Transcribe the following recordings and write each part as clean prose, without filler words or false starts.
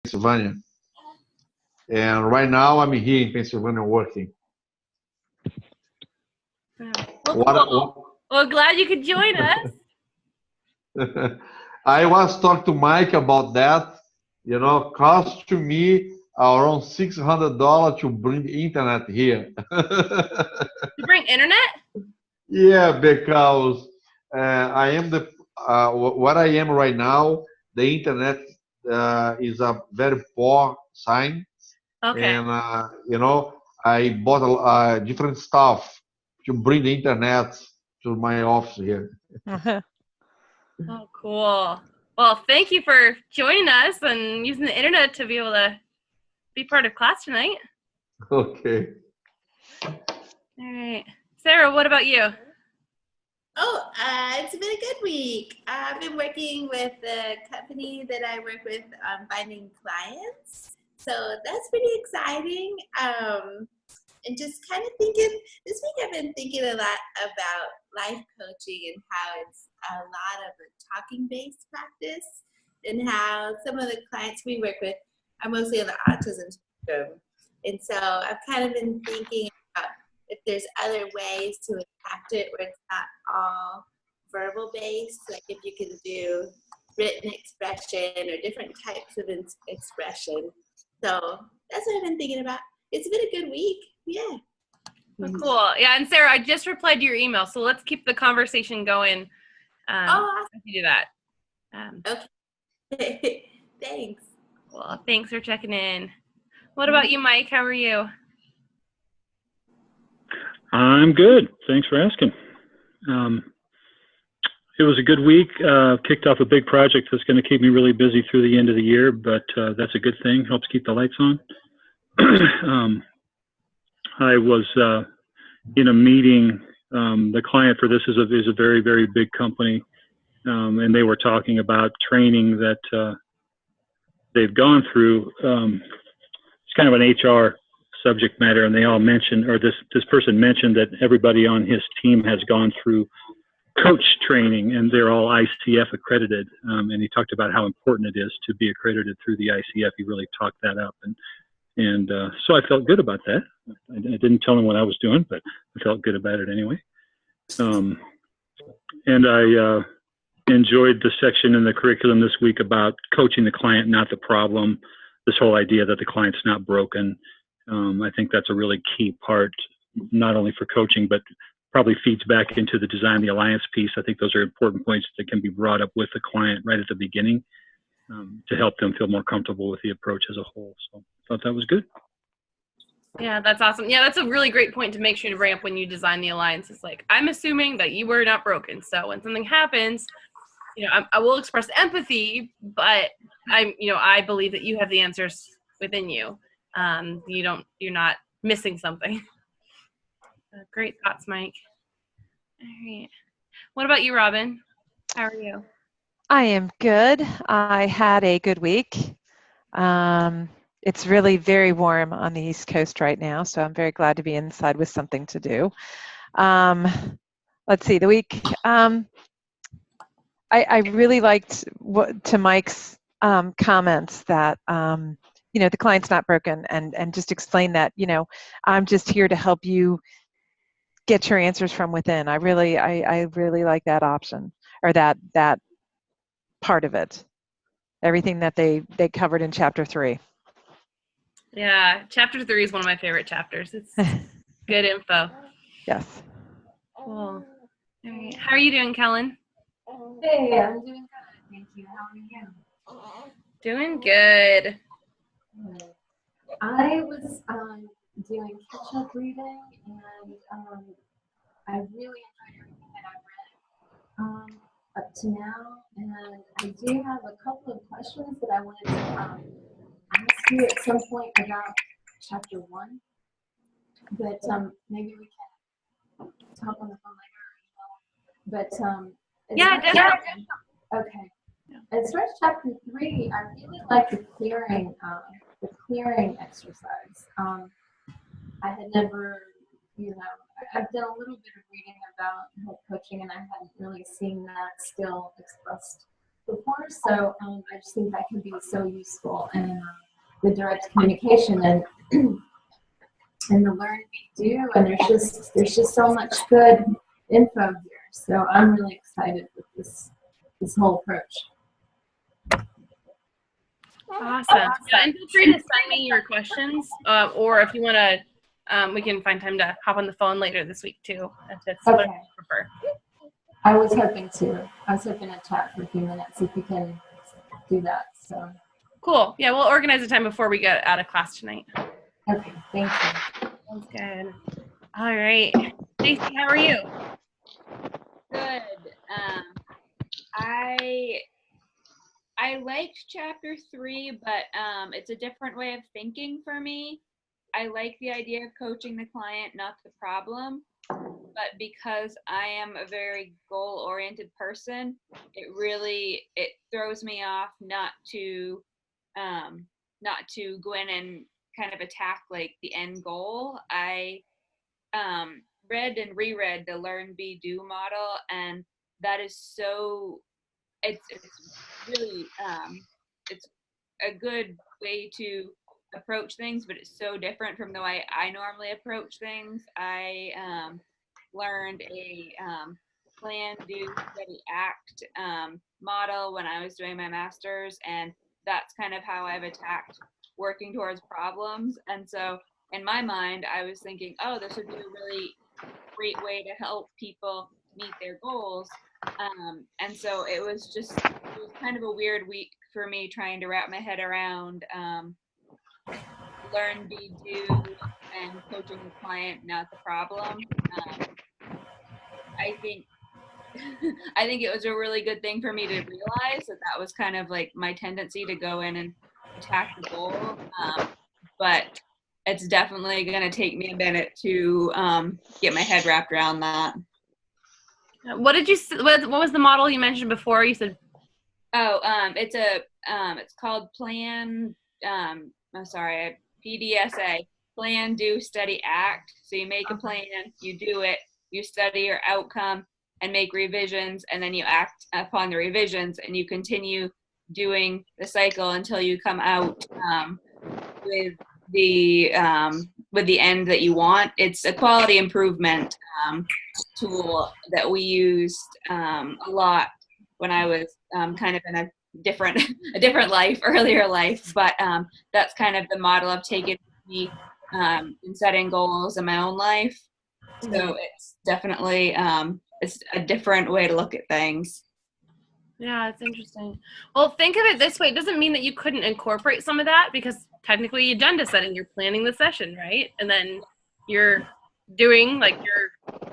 Pennsylvania, and right now I'm here in Pennsylvania working. Well, cool. Well, glad you could join us. I was talking to Mike about that. Cost to me around $600 to bring internet here. To bring internet? Yeah, because I am what I am right now. The internet is a very poor sign, Okay. and I bought a different stuff to bring the internet to my office here. Oh, cool. Well, thank you for joining us and using the internet to be able to be part of class tonight. Okay. All right. Sarah, what about you? Oh, it's been a good week. I've been working with the company that I work with on finding clients. So that's pretty exciting. And just kind of thinking, this week I've been thinking a lot about life coaching and how it's a lot of a talking-based practice and how some of the clients we work with are mostly on the autism spectrum. And so I've kind of been thinking about if there's other ways to attack it where it's not all verbal based, like if you can do written expression or different types of expression. So that's what I've been thinking about. It's been a good week. Yeah. Oh, cool. Yeah, and Sarah, I just replied to your email, so let's keep the conversation going. If you do that. Okay. Thanks. Well, thanks for checking in. What about you, Mike? How are you? I'm good. Thanks for asking. It was a good week. Kicked off a big project that's going to keep me really busy through the end of the year, but that's a good thing. Helps keep the lights on. I was in a meeting. The client for this is a very, very big company, and they were talking about training that they've gone through. It's kind of an HR subject matter, and they all mentioned, or this person mentioned that everybody on his team has gone through coach training, and they're all ICF accredited. And he talked about how important it is to be accredited through the ICF. He really talked that up, and so I felt good about that. I didn't tell him what I was doing, but I felt good about it anyway. And I enjoyed the section in the curriculum this week about coaching the client, not the problem. This whole idea that the client's not broken. I think that's a really key part, not only for coaching, but probably feeds back into the design the alliance piece. I think those are important points that can be brought up with the client right at the beginning to help them feel more comfortable with the approach as a whole. So I thought that was good. Yeah, that's awesome. Yeah, that's a really great point to make sure to bring up when you design the alliance. It's like, I'm assuming that you were not broken. So when something happens, I will express empathy, but I believe that you have the answers within you. You're not missing something. Great thoughts, Mike. All right. What about you, Robin? How are you? I am good. I had a good week. It's really very warm on the East Coast right now, so I'm very glad to be inside with something to do. Let's see, the week. I really liked to Mike's comments that the client's not broken, and just explain that I'm just here to help you get your answers from within. I really like that option, or that part of it. Everything that they covered in chapter 3. Yeah, chapter 3 is one of my favorite chapters. It's good info. Yes. Cool. All right. How are you doing, Kellen? Hey, I'm doing good. Thank you. How are you? Doing good. I was doing catch-up reading, and I really enjoyed everything that I've read up to now. And I do have a couple of questions that I wanted to ask you at some point about chapter 1. But maybe we can talk on the phone later. But yeah, definitely. Okay. As far as chapter 3, I really like the clearing exercise. I had never, I've done a little bit of reading about health coaching, and I hadn't really seen that skill expressed before. So I just think that can be so useful in the direct communication and and the learn we do. And there's just so much good info here. So I'm really excited with this whole approach. Awesome. Yeah, and feel free to send me your questions, or if you want to, we can find time to hop on the phone later this week too, if it's what you prefer. I was hoping to chat for a few minutes if we can do that. So cool. Yeah, we'll organize a time before we get out of class tonight. Okay, thank you. Sounds good. All right, Stacy, how are you? Good. I liked chapter 3, but it's a different way of thinking for me. I like the idea of coaching the client, not the problem. But because I am a very goal-oriented person, it throws me off not to go in and kind of attack like the end goal. I read and reread the Learn, Be, Do model, and that is so. It's really it's a good way to approach things, but it's so different from the way I normally approach things. I learned a plan, do, study, act model when I was doing my master's, and that's kind of how I've attacked working towards problems. And so in my mind, I was thinking, oh, this would be a really great way to help people meet their goals. And so it was kind of a weird week for me trying to wrap my head around learn, be, do, and coaching the client, not the problem. I think it was a really good thing for me to realize that was kind of like my tendency to go in and attack the goal. But it's definitely going to take me a minute to get my head wrapped around that. What was the model you mentioned before? You said, it's called PDSA, plan, do, study, act. So you make a plan, you do it, you study your outcome and make revisions, and then you act upon the revisions, and you continue doing the cycle until you come out with the end that you want. It's a quality improvement tool that we used a lot when I was kind of in a different life, earlier life. But that's kind of the model I've taken with me in setting goals in my own life. So it's definitely it's a different way to look at things. Yeah, it's interesting. Well, think of it this way. It doesn't mean that you couldn't incorporate some of that, because technically you're agenda setting, you're planning the session, right? And then you're doing, like, you're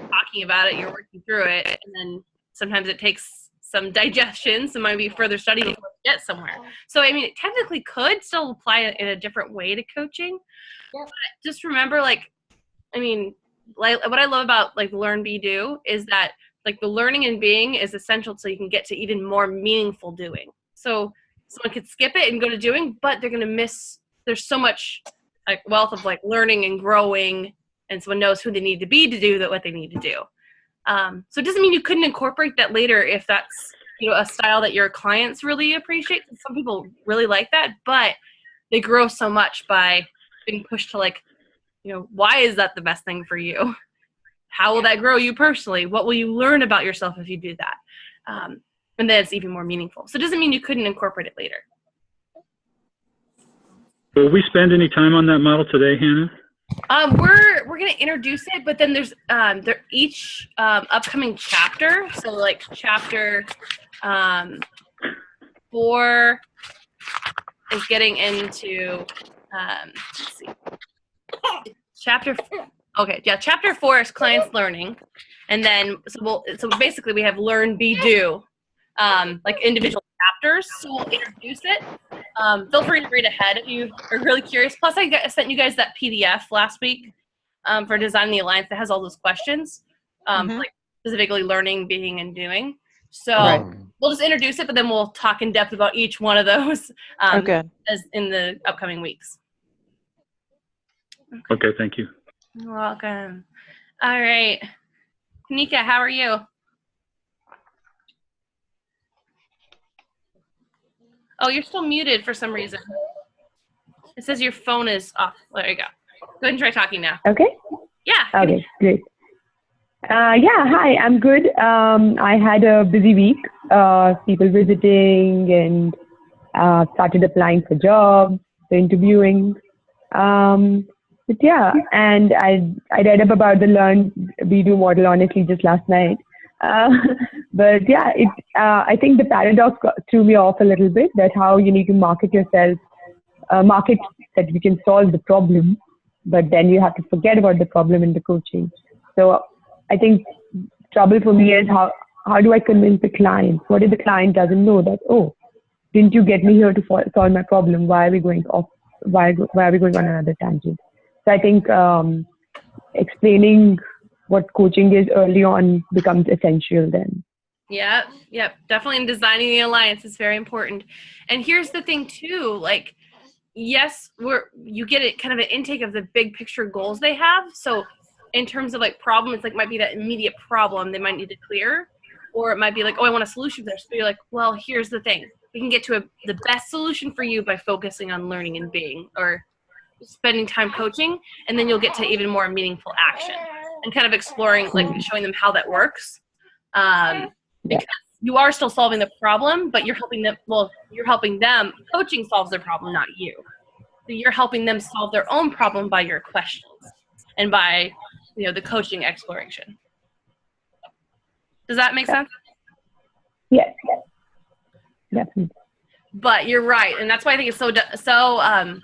talking about it, you're working through it, and then sometimes it takes some digestion, so maybe further study to get somewhere. So, I mean, it technically could still apply in a different way to coaching. Yeah. But just remember, like, I mean, like, what I love about, like, Learn, Be, Do is that, like, the learning and being is essential so you can get to even more meaningful doing. So someone could skip it and go to doing, but they're going to miss, there's so much, like, wealth of, like, learning and growing, and someone knows who they need to be to do that, what they need to do. So it doesn't mean you couldn't incorporate that later if that's, you know, a style that your clients really appreciate. Some people really like that, but they grow so much by being pushed to, like, you know, why is that the best thing for you? How will that grow you personally? What will you learn about yourself if you do that? And then it's even more meaningful. So it doesn't mean you couldn't incorporate it later. Will we spend any time on that model today, Hannah? We're gonna introduce it, but then there's each upcoming chapter. So, like, chapter 4 is getting into let's see, chapter 4 is clients learning, and then so basically we have Learn, Be, Do, like individual chapters. So we'll introduce it. Feel free to read ahead if you are really curious. Plus, I sent you guys that PDF last week for Design the Alliance that has all those questions, like specifically learning, being, and doing. So we'll just introduce it, but then we'll talk in depth about each one of those as in the upcoming weeks. Okay, thank you. You're welcome. All right. Kanika, how are you? Oh, you're still muted for some reason. It says your phone is off. There you go. Go ahead and try talking now. Okay. Yeah. Okay, great. Yeah, hi, I'm good. I had a busy week, people visiting and started applying for jobs, interviewing. But yeah, and I read up about the Learn, Be, Do model honestly just last night. But yeah, I think the paradox threw me off a little bit, that how you need to market yourself, market that you can solve the problem, but then you have to forget about the problem in the coaching. So I think trouble for me is how do I convince the client? What if the client doesn't know that, oh, didn't you get me here to solve my problem? Why are we going off? Why are we going on another tangent? So I think explaining what coaching is early on becomes essential then. Yeah, definitely. In designing the alliance is very important. And here's the thing too, like, yes, you get it kind of an intake of the big picture goals they have. So in terms of like problem, it's like might be that immediate problem they might need to clear, or it might be like, oh, I want a solution for this. So you're like, well, here's the thing. We can get to the best solution for you by focusing on learning and being, or spending time coaching, and then you'll get to even more meaningful action and kind of exploring, like showing them how that works. Because you are still solving the problem, but you're helping them. Well, you're helping them. Coaching solves their problem, not you. So you're helping them solve their own problem by your questions and by, the coaching exploration. Does that make sense? Yes. Definitely. But you're right, and that's why I think it's so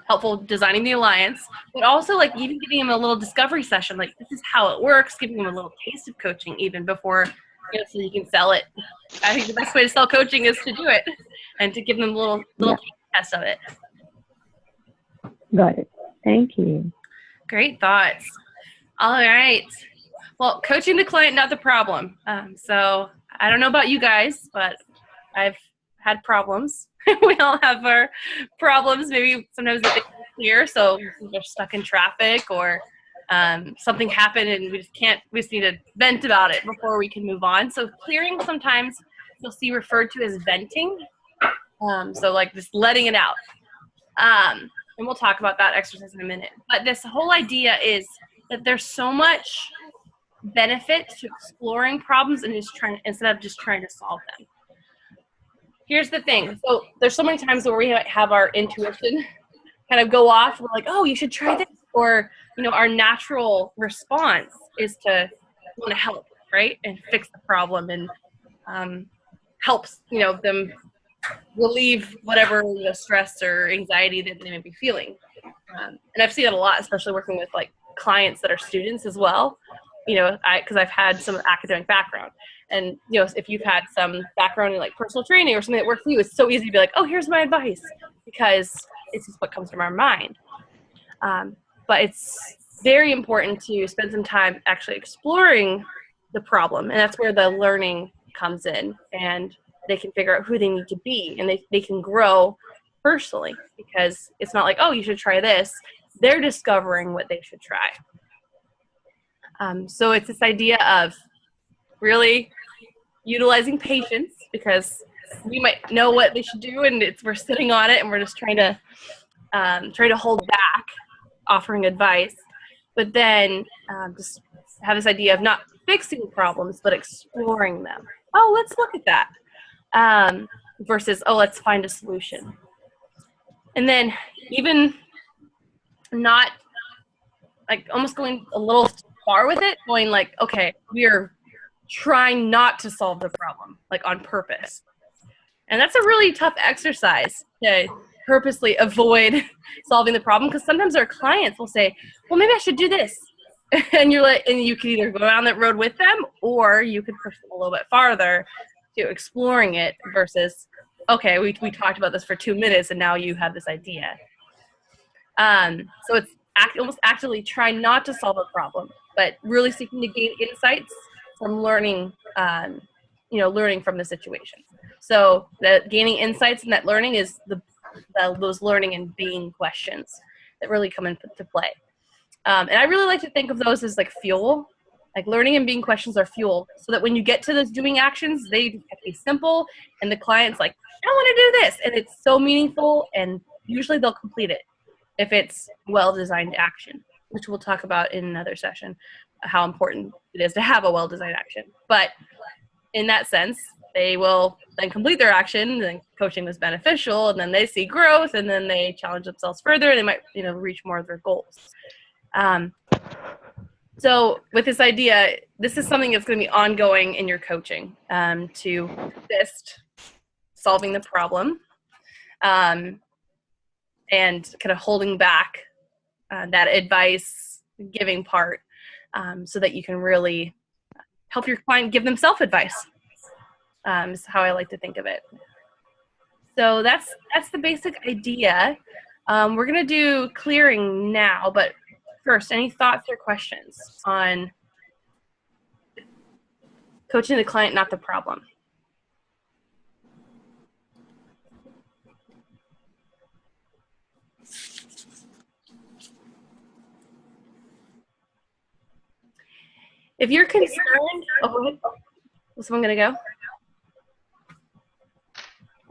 helpful designing the alliance, but also like even giving them a little discovery session, like this is how it works, giving them a little taste of coaching even before, so you can sell it. I think the best way to sell coaching is to do it and to give them a little test of it. Got it. Thank you. Great thoughts. All right. Well, coaching the client, not the problem. So I don't know about you guys, but I've had problems. We all have our problems. Maybe sometimes it's clear, so we're stuck in traffic, or something happened and we just need to vent about it before we can move on. So clearing sometimes you'll see referred to as venting. So like just letting it out. And we'll talk about that exercise in a minute. But this whole idea is that there's so much benefit to exploring problems and instead of just trying to solve them. Here's the thing. So there's so many times where we have our intuition kind of go off. We're like, oh, you should try this. Or, our natural response is to want to help, right? And fix the problem and helps, them relieve whatever stress or anxiety that they may be feeling. And I've seen it a lot, especially working with like clients that are students as well. Because I've had some academic background, and if you've had some background in like personal training or something that worked for you, it's so easy to be like, oh, here's my advice, because it's just what comes from our mind. But it's very important to spend some time actually exploring the problem, and that's where the learning comes in, and they can figure out who they need to be, and they can grow personally, because it's not like, oh, you should try this. They're discovering what they should try. So it's this idea of really utilizing patience, because we might know what they should do, and we're sitting on it, and we're just trying to hold back offering advice. But then just have this idea of not fixing problems, but exploring them. Oh, let's look at that. Versus, oh, let's find a solution. And then even not like almost going a little far with it, going like, okay, we are trying not to solve the problem, like on purpose. And that's a really tough exercise to purposely avoid solving the problem, because sometimes our clients will say, well, maybe I should do this. And you're like, and you can either go down that road with them, or you could push them a little bit farther to exploring it versus, okay, we talked about this for 2 minutes and now you have this idea. So it's almost actively trying not to solve a problem, but really seeking to gain insights from learning, learning from the situation. So the gaining insights and that learning is those learning and being questions that really come into play. And I really like to think of those as like fuel. Like learning and being questions are fuel, so that when you get to those doing actions, they have to be simple, and the client's like, I want to do this, and it's so meaningful, and usually they'll complete it if it's well-designed action, which we'll talk about in another session, how important it is to have a well-designed action. But in that sense, they will then complete their action, and then coaching was beneficial, and then they see growth, and then they challenge themselves further, and they might, reach more of their goals. So with this idea, this is something that's going to be ongoing in your coaching, to assist solving the problem, and kind of holding back that advice giving part, so that you can really help your client give themselves advice. Is how I like to think of it. So that's the basic idea. We're going to do clearing now, but first, any thoughts or questions on coaching the client, not the problem? If you're concerned, go ahead. Is someone going to go?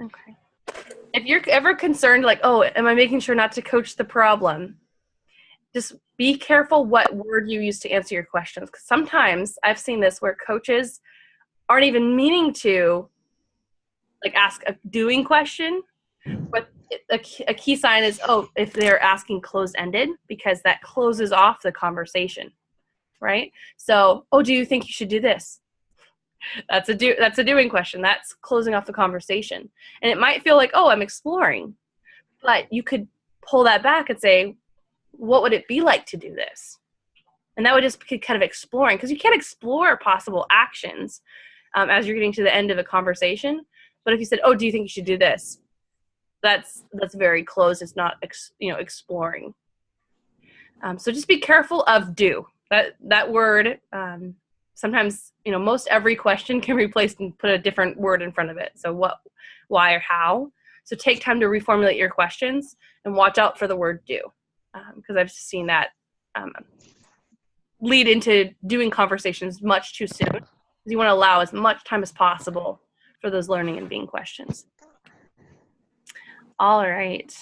Okay. If you're ever concerned, like, oh, am I making sure not to coach the problem? Just be careful what word you use to answer your questions. Because sometimes I've seen this where coaches aren't even meaning to ask a doing question, but a key sign is, if they're asking closed-ended, because that closes off the conversation, right? So, do you think you should do this? That's a doing question. That's closing off the conversation. And it might feel like, I'm exploring. But you could pull that back and say, what would it be like to do this? And that would just be kind of exploring, because you can't explore possible actions as you're getting to the end of a conversation. But if you said, do you think you should do this? That's very closed. It's not, exploring. So just be careful of do. That word, sometimes, most every question can be replaced and put a different word in front of it. So what, why, or how. So take time to reformulate your questions and watch out for the word do. Because I've seen that lead into doing conversations much too soon. You want to allow as much time as possible for those learning and being questions. All right.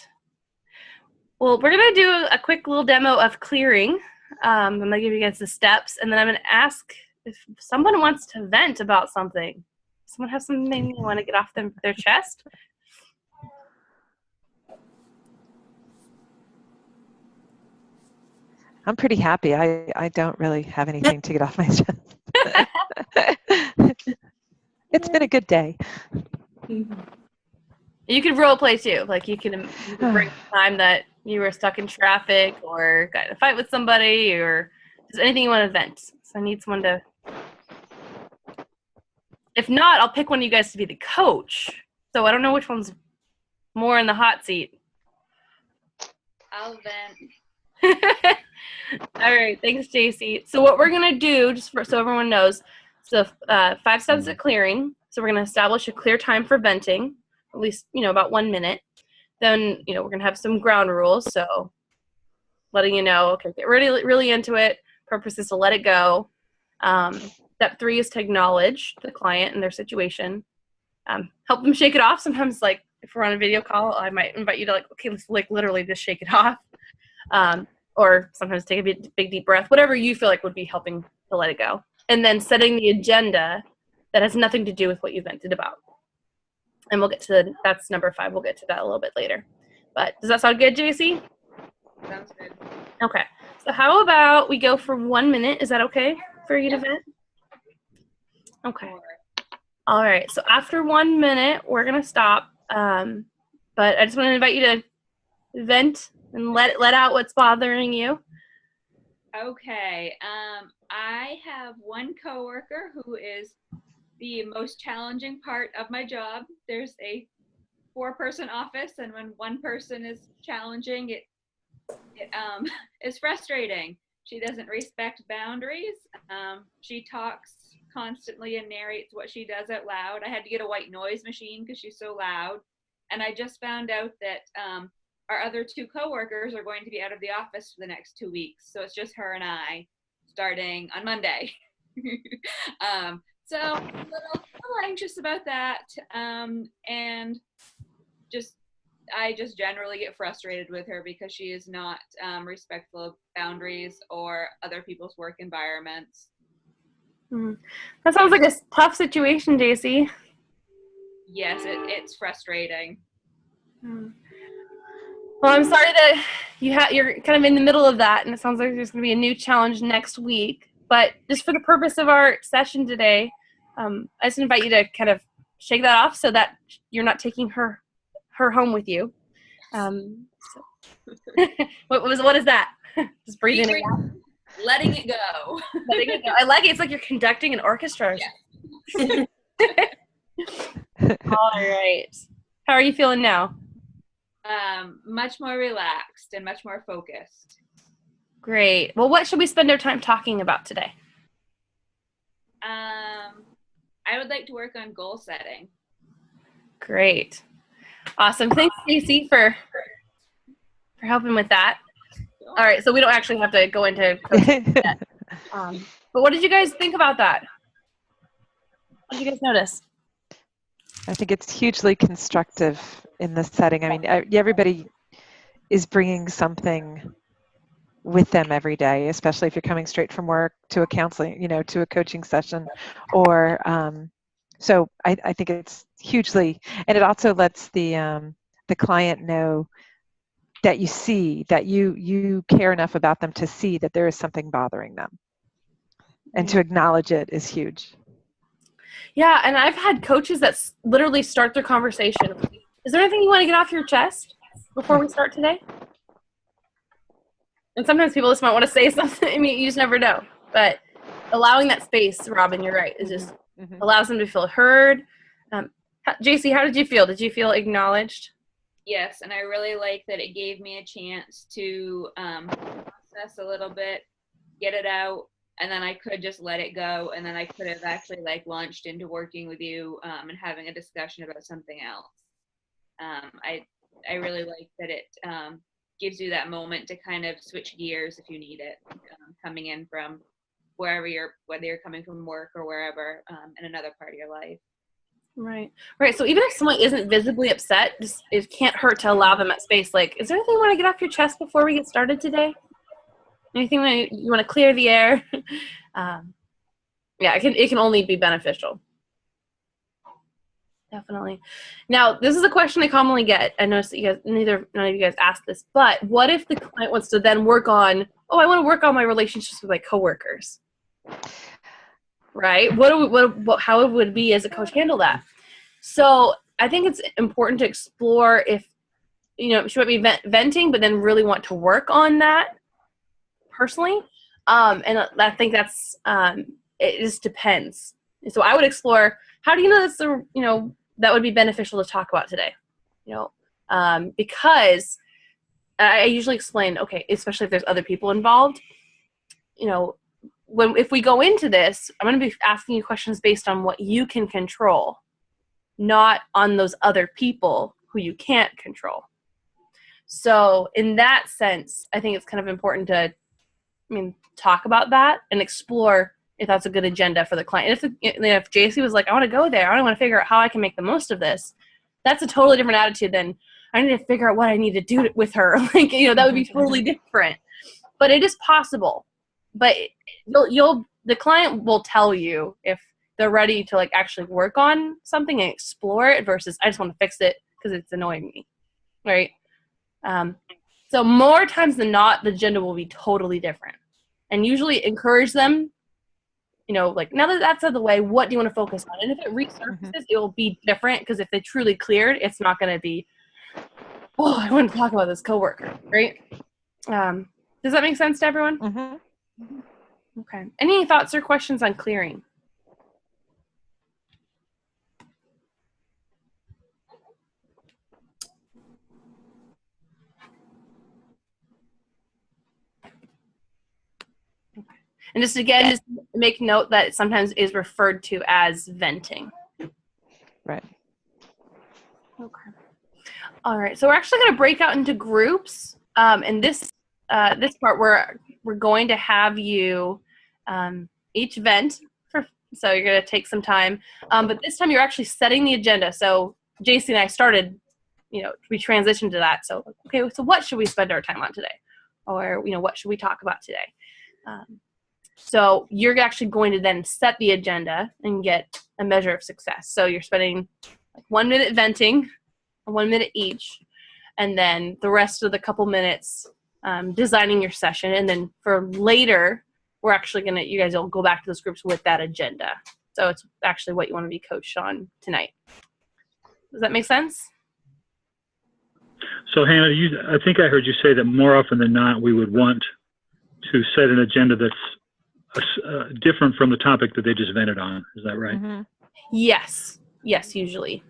Well, we're going to do a quick little demo of clearing. I'm going to give you guys the steps, and then I'm going to ask if someone wants to vent about something. Someone have something they want to get off their chest? I'm pretty happy. I don't really have anything to get off my chest. It's been a good day. You can role play too. You can bring time that you were stuck in traffic or got in a fight with somebody, or just anything you want to vent. So I need someone to. If not, I'll pick one of you guys to be the coach. So I don't know which one's more in the hot seat. I'll vent. All right, thanks, JC. So what we're gonna do, just so everyone knows, 5 steps of clearing. So we're gonna establish a clear time for venting, at least about 1 minute. Then we're gonna have some ground rules. So letting you know, okay, get really into it. Purpose is to let it go. Step 3 is to acknowledge the client and their situation. Help them shake it off. Sometimes, if we're on a video call, I might invite you to okay, let's literally just shake it off. Or sometimes take a big deep breath, whatever you feel like would be helping to let it go. And then setting the agenda that has nothing to do with what you vented about. And we'll get to that's number 5. We'll get to that a little bit later. But does that sound good, JC? Sounds good. Okay. So how about we go for 1 minute? Is that okay for you to vent? Okay. All right. So after 1 minute, we're going to stop. But I just want to invite you to vent and let out what's bothering you. Okay. I have one coworker who is the most challenging part of my job. There's a 4-person office, and when one person is challenging, it is frustrating. She doesn't respect boundaries. She talks constantly and narrates what she does out loud. I had to get a white noise machine because she's so loud. And I just found out that our other 2 coworkers are going to be out of the office for the next 2 weeks. So it's just her and I starting on Monday. So a little anxious about that, and I just generally get frustrated with her because she is not respectful of boundaries or other people's work environments. That sounds like a tough situation, JC. Yes, it's frustrating. Well, I'm sorry that you're kind of in the middle of that, and it sounds like there's going to be a new challenge next week. But just for the purpose of our session today, I just invite you to kind of shake that off so that you're not taking her home with you. What is that? Just breathing it out. Letting it go. Letting it go. I like it. It's like you're conducting an orchestra. Yeah. All right. How are you feeling now? Much more relaxed and much more focused. Great. Well, what should we spend our time talking about today? I would like to work on goal setting. Great. Awesome. Thanks, Stacey, for helping with that. All right, so we don't actually have to go into coaching yet. But what did you guys think about that? What did you guys notice? I think it's hugely constructive in this setting. I mean, everybody is bringing something with them every day, especially if you're coming straight from work to a counseling, to a coaching session, or so I think it's hugely, and it also lets the client know that you see, that you care enough about them to see that there is something bothering them, and to acknowledge it is huge. Yeah, and I've had coaches that literally start their conversation. Is there anything you want to get off your chest before we start today? And sometimes people just might want to say something. I mean, you just never know. But allowing that space, Robin, you're right, is just allows them to feel heard. JC, how did you feel? Did you feel acknowledged? Yes, and I really like that it gave me a chance to process a little bit, get it out, and then I could just let it go, and then I could have actually launched into working with you and having a discussion about something else. I really like that it gives you that moment to kind of switch gears if you need it, coming in from whether you're coming from work or wherever in another part of your life. Right. So even if someone isn't visibly upset, it can't hurt to allow them that space. Like, is there anything you want to get off your chest before we get started today? Anything that you want to clear the air? Yeah, it can only be beneficial. Definitely. Now, this is a question I commonly get. I noticed that none of you guys asked this, but what if the client wants to then work on, I want to work on my relationships with my coworkers? Right? How would we as a coach handle that? So I think it's important to explore if, she might be venting, but then really want to work on that personally. And I think that's, it just depends. So I would explore, how do you know that's that would be beneficial to talk about today? Because I usually explain, okay, especially if there's other people involved, if we go into this, I'm going to be asking you questions based on what you can control, not on those other people who you can't control. So in that sense, I think it's kind of important to, talk about that and explore if that's a good agenda for the client. If JC was like, I want to go there, I want to figure out how I can make the most of this, that's a totally different attitude than I need to figure out what I need to do with her. That would be totally different. But it is possible. But the client will tell you if they're ready to actually work on something and explore it versus I just want to fix it because it's annoying me, right? So more times than not, the agenda will be totally different. And usually encourage them, now that that's out of the way, what do you want to focus on? And if it resurfaces, it will be different because if they truly cleared, it's not going to be, I want to talk about this coworker, right? Does that make sense to everyone? Mm-hmm. Okay. Any thoughts or questions on clearing? And just make note that it sometimes is referred to as venting. Right. Okay. All right. So we're actually going to break out into groups. And this part we're going to have you each vent. So you're going to take some time. But this time you're actually setting the agenda. So JC and I started, we transitioned to that. So, okay, so what should we spend our time on today? Or, what should we talk about today? So you're actually going to then set the agenda and get a measure of success. So you're spending like 1 minute venting, 1 minute each, and then the rest of the couple minutes designing your session. And then for later, we're actually you guys will go back to those groups with that agenda. So it's actually what you want to be coached on tonight. Does that make sense? So Hannah, I think I heard you say that more often than not, we would want to set an agenda that's different from the topic that they just vented on. Is that right? Mm-hmm. Yes, usually.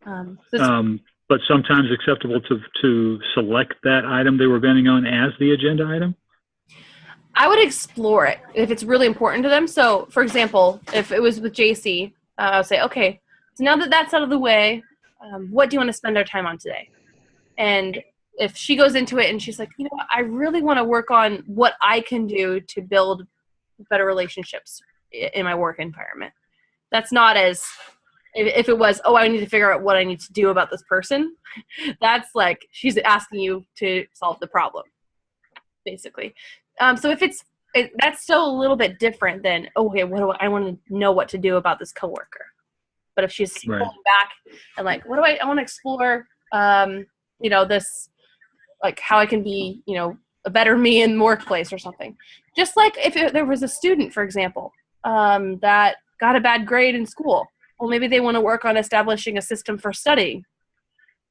But sometimes acceptable to select that item they were venting on as the agenda item? I would explore it if it's really important to them. So, for example, if it was with JC, I would say, okay, so now that that's out of the way, what do you want to spend our time on today? And if she goes into it and she's like, I really want to work on what I can do to build better relationships in my work environment. That's not as, if it was, I need to figure out what I need to do about this person. That's like, she's asking you to solve the problem, basically. So if that's still a little bit different than, okay, I want to know what to do about this coworker. But if she's pulling back and like, I want to explore, this, like how I can be, a better me in the workplace or something. Just like if there was a student, for example, that got a bad grade in school. Well, maybe they want to work on establishing a system for studying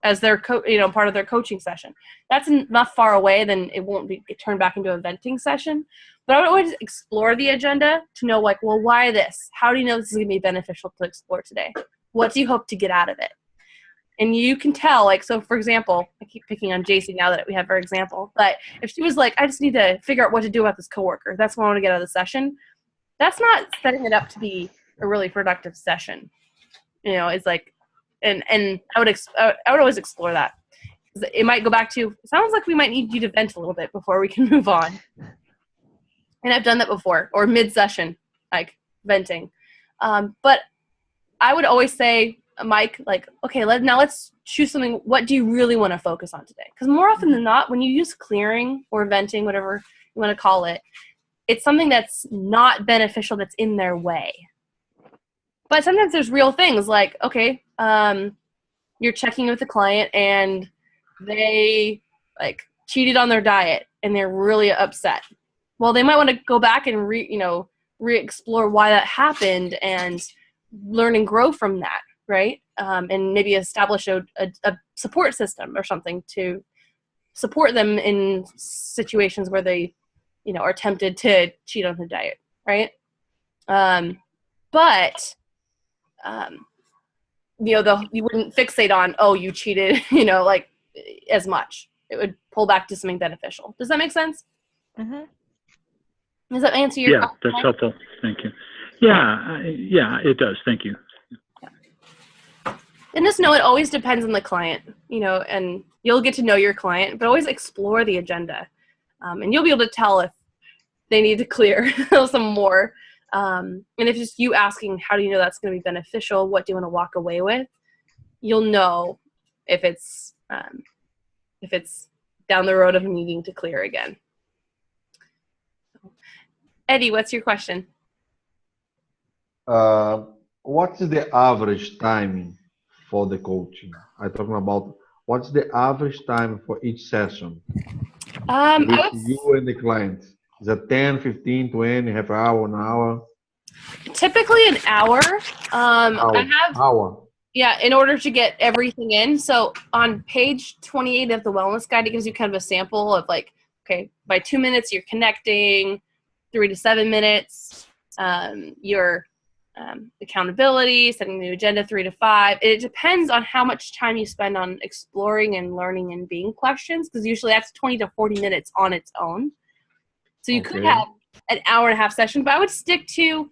as their part of their coaching session. That's enough far away, then it won't be turned back into a venting session. But I would always explore the agenda to know, like, well, why this? How do you know this is going to be beneficial to explore today? What do you hope to get out of it? And you can tell, like, so for example, I keep picking on JC now that we have her example, but if she was like, I just need to figure out what to do about this coworker, that's what I want to get out of the session, that's not setting it up to be a really productive session. It's like, and I would always explore that. It might go back to, it sounds like we might need you to vent a little bit before we can move on. And I've done that before, or mid-session, like venting. But I would always say, Mike, like, okay, let's choose something. What do you really want to focus on today? Because more often than not, when you use clearing or venting, whatever you want to call it, it's something that's not beneficial, that's in their way. But sometimes there's real things like, okay, you're checking with the client and they like cheated on their diet and they're really upset. Well, they might want to go back and re-explore why that happened and learn and grow from that, right? And maybe establish a support system or something to support them in situations where they, are tempted to cheat on the diet, right? But you wouldn't fixate on, you cheated, like as much. It would pull back to something beneficial. Does that make sense? Mm-hmm. Does that answer your question? Yeah, that's helpful. Thank you. Yeah, it does. Thank you. And just know it always depends on the client, and you'll get to know your client, but always explore the agenda. And you'll be able to tell if they need to clear some more. And if it's you asking, how do you know that's going to be beneficial? What do you want to walk away with? You'll know if it's down the road of needing to clear again. Eddie, what's your question? What's the average timing for the coaching? I'm talking about what's the average time for each session with you and the client? Is it 10, 15, 20, half hour, an hour? Typically an hour. Hour. Yeah, in order to get everything in. So on page 28 of the wellness guide, it gives you kind of a sample of like, okay, by 2 minutes you're connecting, 3 to 7 minutes, your accountability, setting the agenda 3 to 5. It depends on how much time you spend on exploring and learning and being questions, because usually that's 20 to 40 minutes on its own. So you could have an hour and a half session, but I would stick to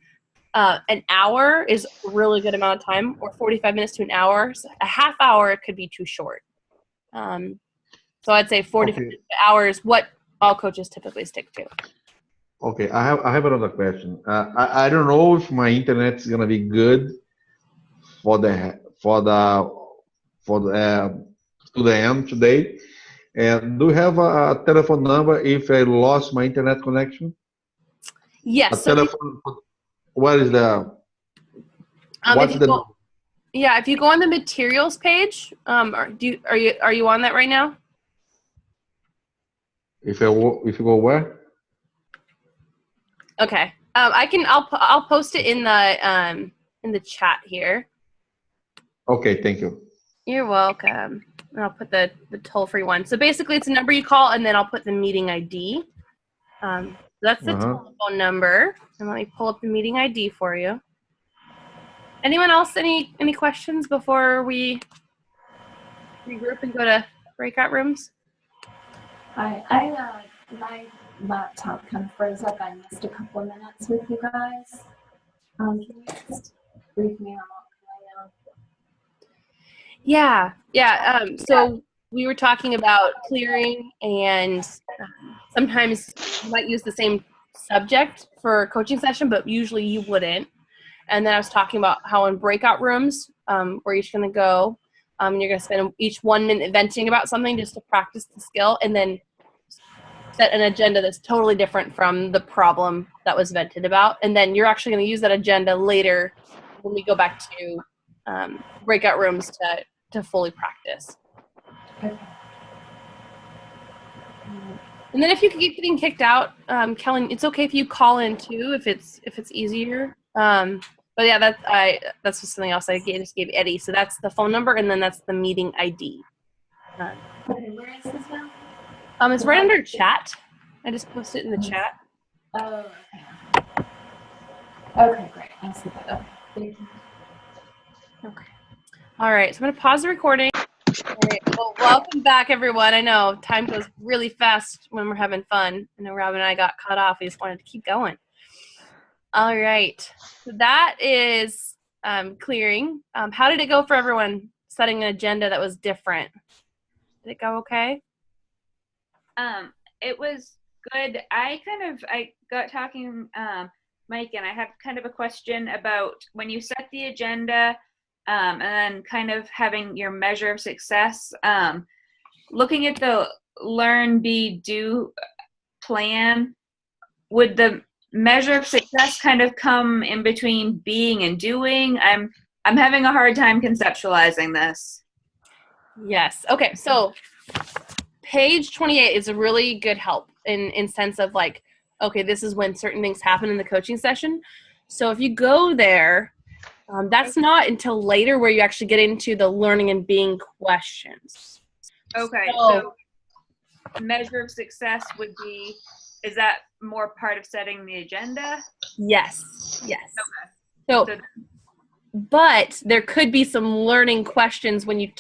an hour is a really good amount of time, or 45 minutes to an hour. So a half hour could be too short. So I'd say 45 hours, what all coaches typically stick to. Okay, I have another question. I don't know if my internet is gonna be good for the to the end today. And do you have a telephone number if I lost my internet connection? A Yes. So telephone. What is the? What's if the? if you go on the materials page, are you on that right now? If you go where? Okay. I'll post it in the chat here. Okay, thank you. You're welcome. I'll put the toll-free one. So basically, it's a number you call, and then I'll put the meeting ID. That's the telephone number. And let me pull up the meeting ID for you. Anyone else? Any questions before we regroup and go to breakout rooms? My laptop kind of froze up. I missed a couple of minutes with you guys. Can you just brief me on what I know? Yeah. So we were talking about clearing, and sometimes you might use the same subject for a coaching session, but usually you wouldn't. And then I was talking about how in breakout rooms, we're each going to go, you're going to spend each 1 minute venting about something just to practice the skill, and then set an agenda that's totally different from the problem that was vented about. And then you're actually going to use that agenda later when we go back to breakout rooms to fully practice. Okay. And then if you keep getting kicked out, Kellen, it's okay if you call in too, if it's easier. But yeah, that's just something else I just gave Eddie. So that's the phone number, and then that's the meeting ID. Okay, where is this now? It's right under chat. I just posted it in the chat. Oh, okay. Okay, great. I see that. Okay, thank you. Okay. All right, so I'm going to pause the recording. All right, well, welcome back, everyone. I know time goes really fast when we're having fun. I know Robin and I got cut off. We just wanted to keep going. All right, so that is clearing. How did it go for everyone setting an agenda that was different? Did it go okay? It was good. I got talking, Mike, and I have kind of a question about when you set the agenda, and then kind of having your measure of success. Looking at the learn, be, do plan, would the measure of success kind of come in between being and doing? I'm having a hard time conceptualizing this. Yes. Okay. So page 28 is a really good help in sense of like, okay, this is when certain things happen in the coaching session. So if you go there, that's not until later where you actually get into the learning and being questions. Okay. So measure of success would be, is that more part of setting the agenda? Yes. Okay. So but there could be some learning questions when you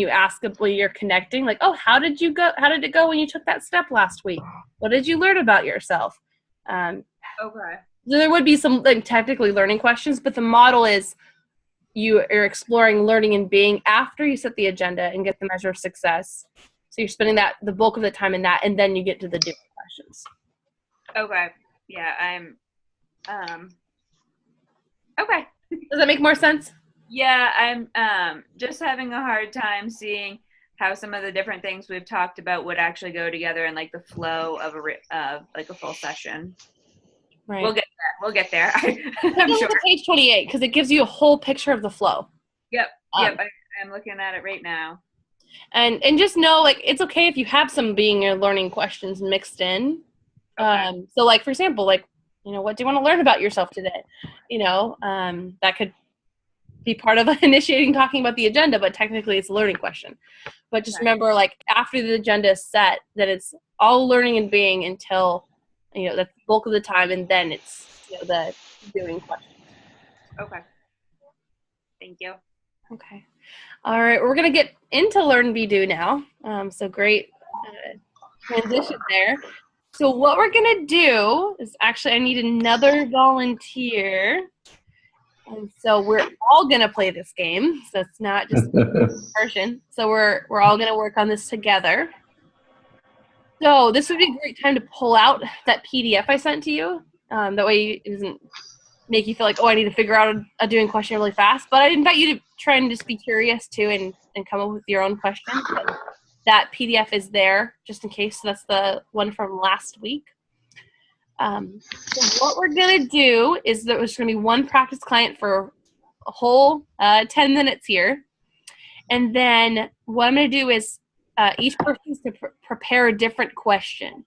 ask when you're connecting, like, oh, how did it go when you took that step last week? What did you learn about yourself? Okay. So there would be some technically learning questions, but the model is you are exploring learning and being after you set the agenda and get the measure of success. So you're spending the bulk of the time in that, and then you get to the doing questions. Okay. Yeah, okay. Does that make more sense? Yeah, I'm just having a hard time seeing how some of the different things we've talked about would actually go together in like the flow of like a full session. Right. We'll get there. I'm sure. Page 28 because it gives you a whole picture of the flow. Yep. I'm looking at it right now. And just know, like, it's okay if you have some being or learning questions mixed in. Okay. So, like, for example, like, what do you want to learn about yourself today? That could be part of initiating talking about the agenda, but technically it's a learning question. But just remember, like, after the agenda is set, that it's all learning and being until, the bulk of the time, and then it's, the doing question. Okay. Thank you. Okay. All right. We're going to get into Learn, Be, Do now. So great transition there. So what we're going to do is actually I need another volunteer. And so we're all going to play this game. So it's not just one person. So we're all going to work on this together. So this would be a great time to pull out that PDF I sent to you. That way it doesn't make you feel like, oh, I need to figure out a doing question really fast. But I invite you to try and just be curious too and come up with your own questions. But that PDF is there just in case. So that's the one from last week. So what we're going to do is there's going to be one practice client for a whole 10 minutes here. And then what I'm going to do is each person is to prepare a different question.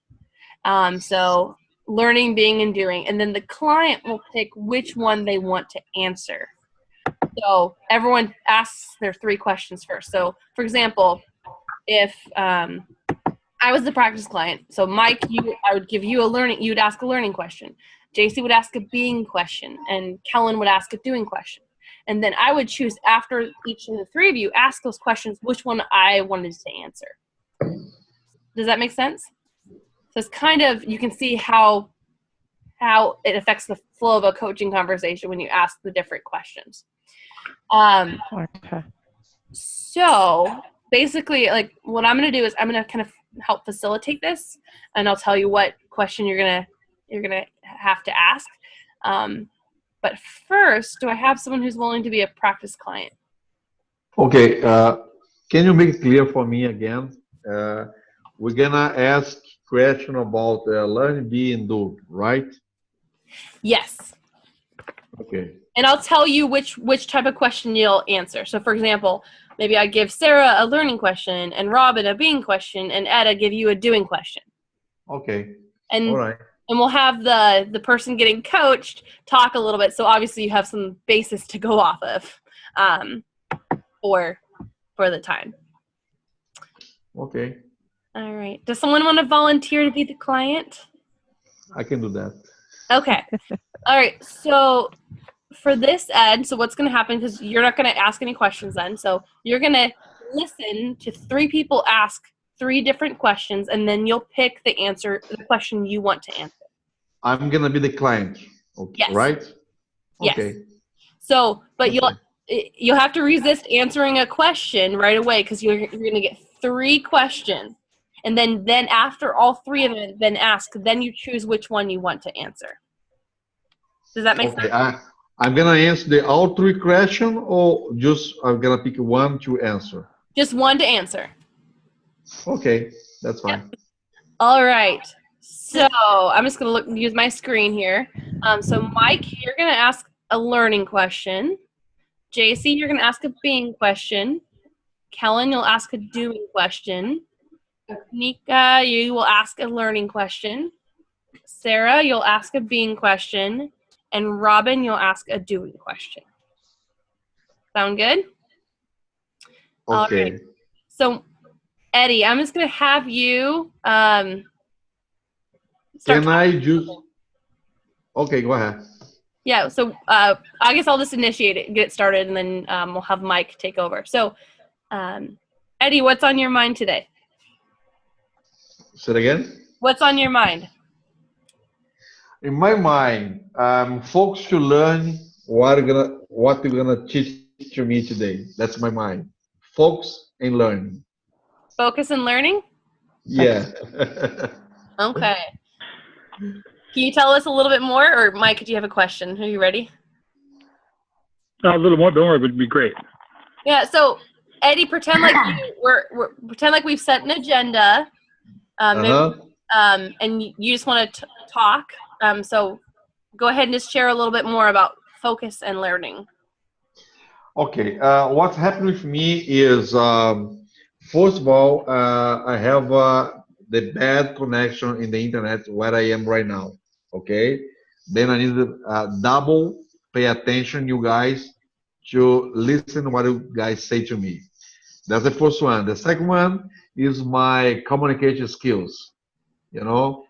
So learning, being, and doing. And then the client will pick which one they want to answer. So everyone asks their 3 questions first. So, for example, if I was the practice client, so Mike, I would give you you'd ask a learning question. JC would ask a being question, and Kellen would ask a doing question. And then I would choose, after each of the 3 of you ask those questions, which one I wanted to answer. Does that make sense? So it's kind of, you can see how it affects the flow of a coaching conversation when you ask the different questions. Okay. So basically, like, what I'm going to do is I'm going to kind of help facilitate this, and I'll tell you what question you're gonna have to ask. But first, do I have someone who's willing to be a practice client? Okay. Can you make it clear for me again? We're gonna ask question about learn, be, and do, right? Yes. Okay. And I'll tell you which type of question you'll answer. So, for example, maybe I give Sarah a learning question, and Robin a being question, and Ed, I give you a doing question. Okay. And all right. And we'll have the person getting coached talk a little bit. So obviously you have some basis to go off of for the time. Okay. All right. Does someone want to volunteer to be the client? I can do that. Okay. All right. So for this, Ed, so what's going to happen, because you're not going to ask any questions then. So you're going to listen to 3 people ask 3 different questions, and then you'll pick the question you want to answer. I'm gonna be the client, okay, yes. right? Yes. Okay. So, but okay. you'll have to resist answering a question right away, because you're gonna get 3 questions, and then after all 3 of them been asked, then you choose which one you want to answer. Does that make sense? I'm gonna answer all 3 questions, or just I'm gonna pick one to answer? Just one to answer. Okay, that's fine. Yep. All right. So I'm just going to use my screen here. So Mike, you're going to ask a learning question. JC, you're going to ask a being question. Kellen, you'll ask a doing question. Nika, you will ask a learning question. Sarah, you'll ask a being question. And Robin, you'll ask a doing question. Sound good? Okay. All right. So Eddie, I'm just going to have you Can I just... Okay, go ahead. Yeah, so I guess I'll just initiate it, get it started, and then we'll have Mike take over. So, Eddie, what's on your mind today? Say it again? What's on your mind? In my mind, folks should learn what you're gonna teach to me today. That's my mind. Focus and learning. Focus and learning? Yeah. Okay. Can you tell us a little bit more, or Mike, do you have a question? Are you ready? A little more would be great. Yeah. So, Eddie, pretend like pretend like we've set an agenda, and you just want to talk. So, go ahead and just share a little bit more about focus and learning. Okay. What's happened with me is, first of all, I have the bad connection in the internet where I am right now. Okay. Then I need to double pay attention, you guys, to listen what you guys say to me. That's the first one. The second one is my communication skills. You know,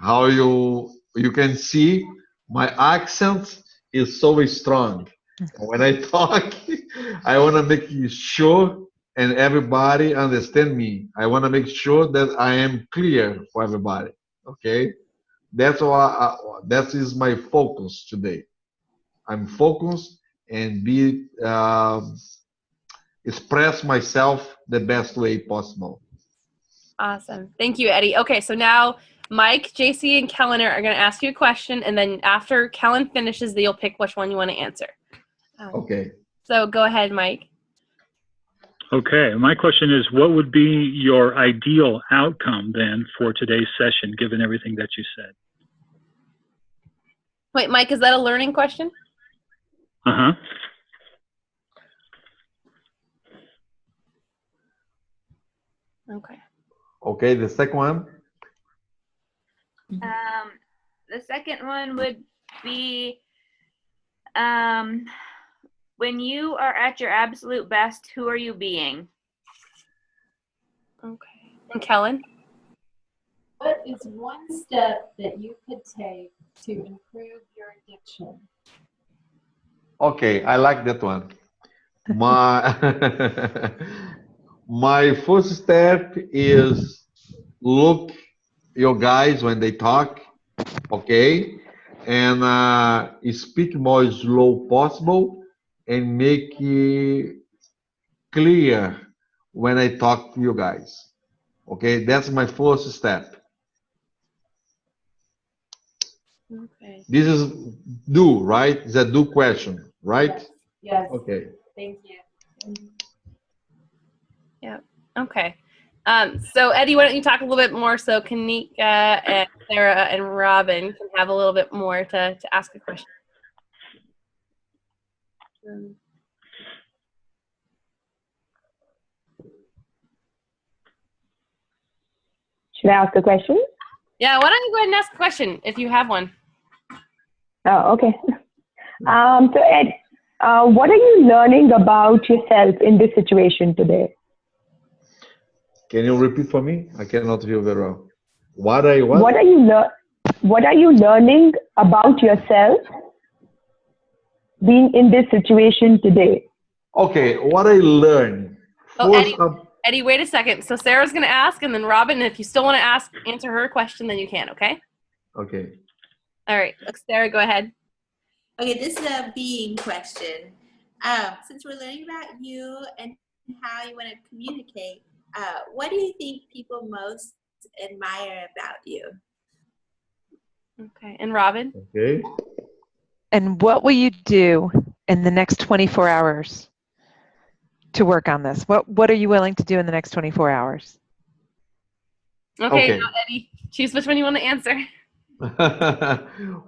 how you can see my accent is so strong. When I talk, I want to make sure and everybody understand me. I want to make sure that I am clear for everybody. Okay, that's why that is my focus today. I'm focused and express myself the best way possible. Awesome. Thank you, Eddie. Okay, so now Mike, JC, and Kellen are going to ask you a question, and then after Kellen finishes, you'll pick which one you want to answer. Okay. So go ahead, Mike. Okay, my question is, what would be your ideal outcome then for today's session, given everything that you said? Wait, Mike, is that a learning question? Uh-huh. Okay. Okay, the second one. The second one would be when you are at your absolute best, who are you being? Okay. And Kellen? What is one step that you could take to improve your addiction? Okay, I like that one. My first step is look your guys when they talk, okay, and speak more slow possible and make it clear when I talk to you guys. Okay, that's my first step. Okay. This is do, right? It's a do question, right? Yes. Okay. Thank you. Yeah. Okay. So Eddie, why don't you talk a little bit more so Kanika and Sarah and Robin can have a little bit more to ask a question. Should I ask a question? Yeah, why don't you go ahead and ask a question if you have one? Oh, okay. So Ed, what are you learning about yourself in this situation today? Can you repeat for me? I cannot hear very well. What are you learning about yourself being in this situation today? Okay, what I learned. Oh, Eddie, wait a second. So Sarah's going to ask, and then Robin, if you still want to answer her question, then you can, okay? Okay. All right. Sarah, go ahead. Okay, this is a being question. Since we're learning about you and how you want to communicate, what do you think people most admire about you? Okay, and Robin? Okay. And what will you do in the next 24 hours to work on this? What are you willing to do in the next 24 hours? Okay. Now, Eddie, choose which one you want to answer.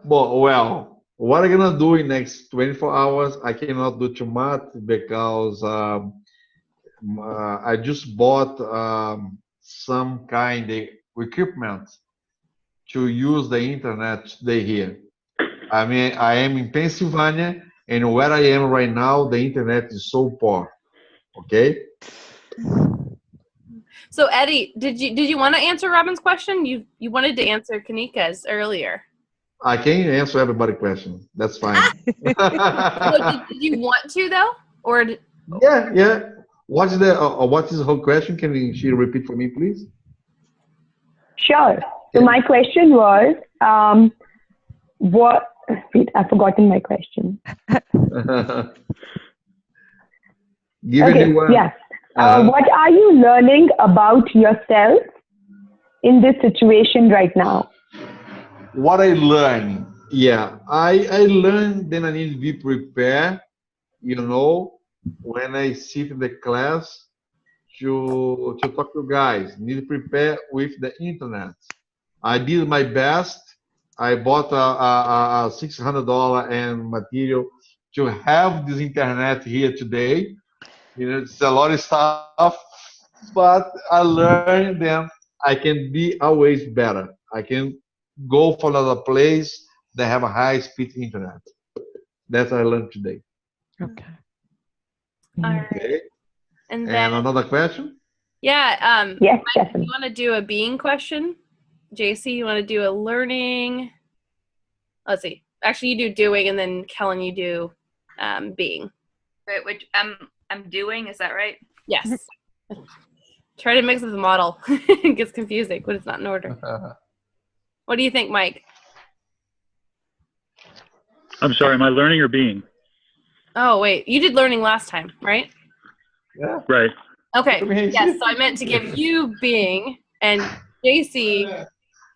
Well, what I'm gonna do in next 24 hours, I cannot do too much because I just bought some kind of equipment to use the internet today here. I mean, I am in Pennsylvania, and where I am right now, the internet is so poor. Okay. So Eddie, did you want to answer Robin's question? You wanted to answer Kanika's earlier. I can answer everybody's question. That's fine. Did you want to though, or? Yeah. What is the whole question? Can she repeat for me, please? Sure. So my question was, wait, I've forgotten my question. Yes. What are you learning about yourself in this situation right now? What I learned? Yeah, I learned that I need to be prepared, when I sit in the class to talk to guys. Need to prepare with the internet. I did my best. I bought a $600 and material to have this internet here today. It's a lot of stuff, but I learned that I can be always better. I can go for another place that have a high-speed internet. That's what I learned today. Okay. All right. Okay. And then another question? Yeah. Yes, Mike, you want to do a being question? JC, you want to do a learning? Let's see. Actually, you do doing, and then Kellen, you do being. Right, which I'm doing, is that right? Yes. Try to mix with the model. It gets confusing when it's not in order. What do you think, Mike? I'm sorry, am I learning or being? Oh, wait. You did learning last time, right? Yeah. Right. Okay. Yes, so I meant to give you being, and JC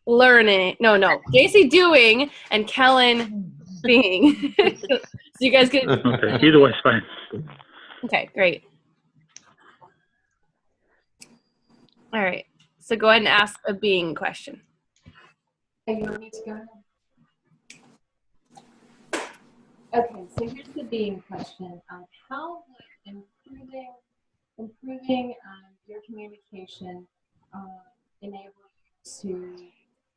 learning. No, JC doing and Kellen being. So you guys can. Okay, either way is fine. Okay, great. All right. So go ahead and ask a being question. You want me to go ahead? Okay, so here's the being question. How would improving your communication enable you to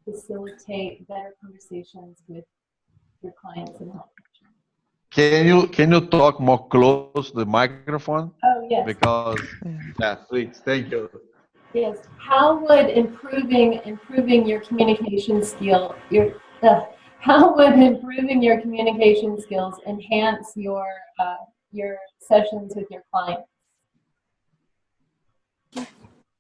facilitate better conversations with your clients and health coaching? Can you talk more close to the microphone? Oh, yes. Because please, thank you. Yes. How would improving your communication skill how would improving your communication skills enhance your sessions with your clients?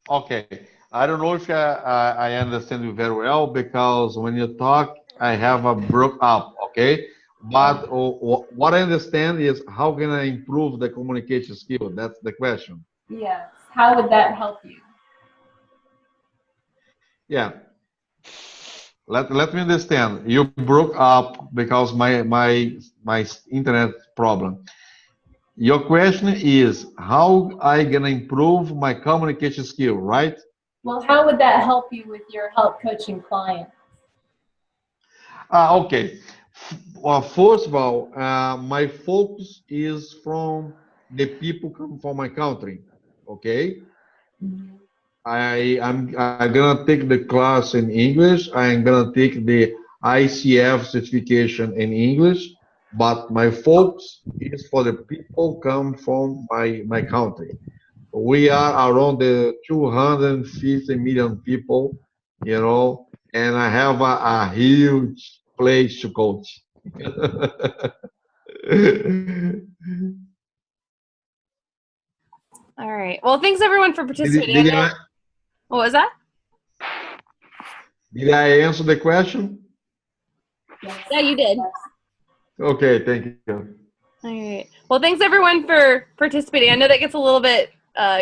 Okay, I don't know if I understand you very well, because when you talk, I have a broke up, okay? But what I understand is, how can I improve the communication skill? That's the question. Yes. How would that help you? Yeah. Let me understand. You broke up because my internet problem. Your question is, how I gonna improve my communication skill, right? Well, how would that help you with your health coaching clients? Okay. Well, first of all, my focus is from the people come from my country. Okay. Mm-hmm. I'm gonna take the class in English. I'm gonna take the ICF certification in English, but my focus is for the people come from my country. We are around the 250 million people, and I have a huge place to coach. All right. Well, thanks everyone for participating. What was that? Did I answer the question? Yeah, you did. Okay, thank you. All right. Well, thanks everyone for participating. I know that gets a little bit